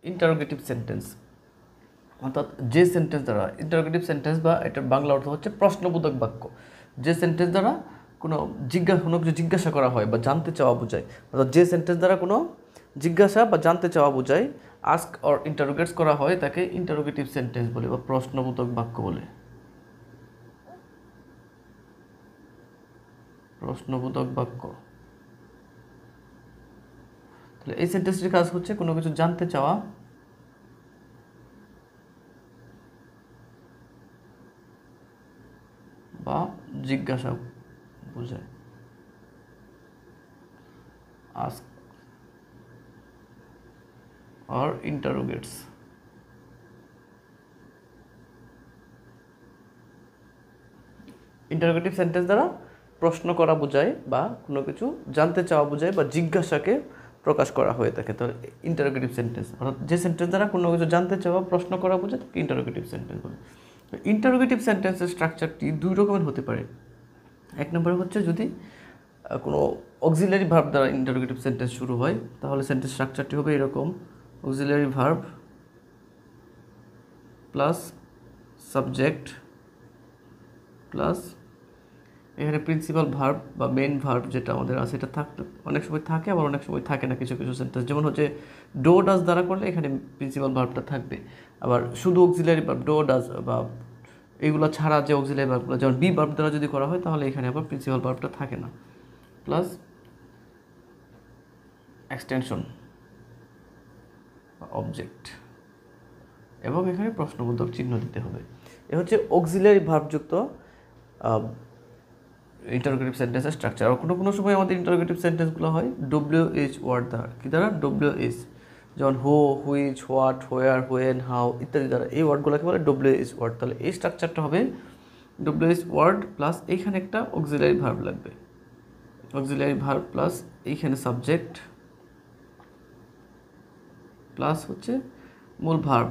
Interrogative sentence, অর্থাৎ যে sentence দ্বারা ইন্টারোগেটিভ সেন্টেন্স বা এটার বাংলা অর্থ হচ্ছে প্রশ্নবোধক বাক্য, যে সেন্টেন্স দ্বারা কোনো কিছু জিজ্ঞাসা করা হয় বা জানতে চাওয়া বোঝায়, অর্থাৎ যে সেন্টেন্স দ্বারা কোনো জিজ্ঞাসা বা জানতে চাওয়া বোঝায়, আস্ক অর ইন্টারোগেটস করা হয় তাকে ইন্টারোগেটিভ সেন্টেন্স বলে বা প্রশ্নবোধক বাক্য বলে। প্রশ্নবোধক বাক্য। তাহলে এই সেন্টেন্সটির কাজ হচ্ছে কোনো কিছু জানতে চাওয়া বা জিজ্ঞাসা বোঝায়। Ask or interrogates. Interrogative sentence দ্বারা প্রশ্ন করা বোঝায় বা কোনো কিছু জানতে চাওয়া বোঝায় বা জিজ্ঞাসাকে প্রকাশ করা হয়ে থাকে, তাহলে ইন্টারোগেটিভ সেন্টেন্স, অর্থাৎ যে সেন্টেন্স দ্বারা কোনো কিছু জানতে চাওয়া প্রশ্ন করা বোঝায় তাকে ইন্টারোগেটিভ সেন্টেন্স বলে। ইন্টারোগেটিভ সেন্টেন্সের স্ট্রাকচারটি দুই রকমের হতে পারে। এক নম্বরে হচ্ছে যদি কোনো অক্সিলারি ভার্ব দ্বারা ইন্টারোগেটিভ সেন্টেন্স শুরু হয়, তাহলে সেন্টেন্স স্ট্রাকচারটি হবে এরকম: auxiliary verb plus subject plus এখানে প্রিন্সিপাল ভার্ব বা মেন ভার্ব যেটা আমাদের আছে এটা থাকতে অনেক সময় থাকে, আবার অনেক সময় থাকে না কিছু কিছু সেন্টেন্স। যেমন হচ্ছে ডো ডাজ দ্বারা করলে এখানে প্রিন্সিপাল ভার্বটা থাকবে, আবার শুধু অক্সিলারি ভার্ব ডো ডাজ বা এইগুলো ছাড়া যে অক্সিলারি ভার্বগুলো যেমন বি ভার্ব দ্বারা যদি করা হয় তাহলে এখানে আবার প্রিন্সিপাল ভার্বটা থাকে না। প্লাস এক্সটেনশন অবজেক্ট, এবং এখানে প্রশ্নবোধক চিহ্ন দিতে হবে। এ হচ্ছে অক্সিলারি ভার্বযুক্ত ইন্টারোগেটিভ সেন্টেন্সের স্ট্রাকচার। আর কোনো কোনো সময় আমাদের ইন্টারোগেটিভ সেন্টেন্সগুলো হয় WH ওয়ার্ড দ্বারা। কী দ্বারা? WH, যেমন হো, which, what, where, when, how ইত্যাদি দ্বারা। এই ওয়ার্ডগুলোকে বলে WH ওয়ার্ড। তাহলে এই স্ট্রাকচারটা হবে WH ওয়ার্ড প্লাস এইখানে একটা অক্সিলারি ভার্ব লাগবে, অক্সিলারি ভার্ব প্লাস এইখানে সাবজেক্ট প্লাস হচ্ছে মূল ভার্ব,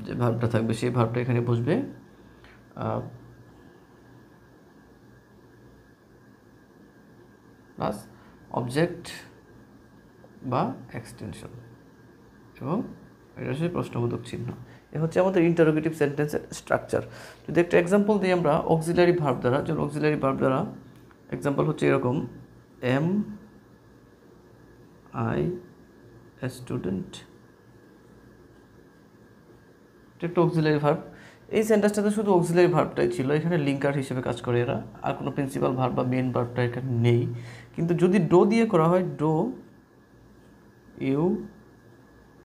যে ভার্বটা থাকবে সেই ভার্বটা এখানে বসবে, প্লাস অবজেক্ট বা এক্সটেনশন, এবং এটা হচ্ছে প্রশ্নবোধক চিহ্ন। এ হচ্ছে আমাদের ইন্টারোগেটিভ সেন্টেন্সের স্ট্রাকচার। যদি একটা এক্সাম্পল দিই আমরা অক্সিলারি ভার্ব দ্বারা, যেমন অক্সিলারি ভার্ব দ্বারা এক্সাম্পল হচ্ছে এরকম: এম আই এ স্টুডেন্ট। এটা একটা অক্সিলারি ভার্ব। এই সেন্টেন্সটাতে শুধু অক্সিলারি ভার্বটাই ছিল, এখানে লিঙ্কার হিসেবে কাজ করে এরা, আর কোনো প্রিন্সিপাল ভার্ব বা মেন ভার্বটা এখানে নেই। কিন্তু যদি ডো দিয়ে করা হয়, ডো ইউ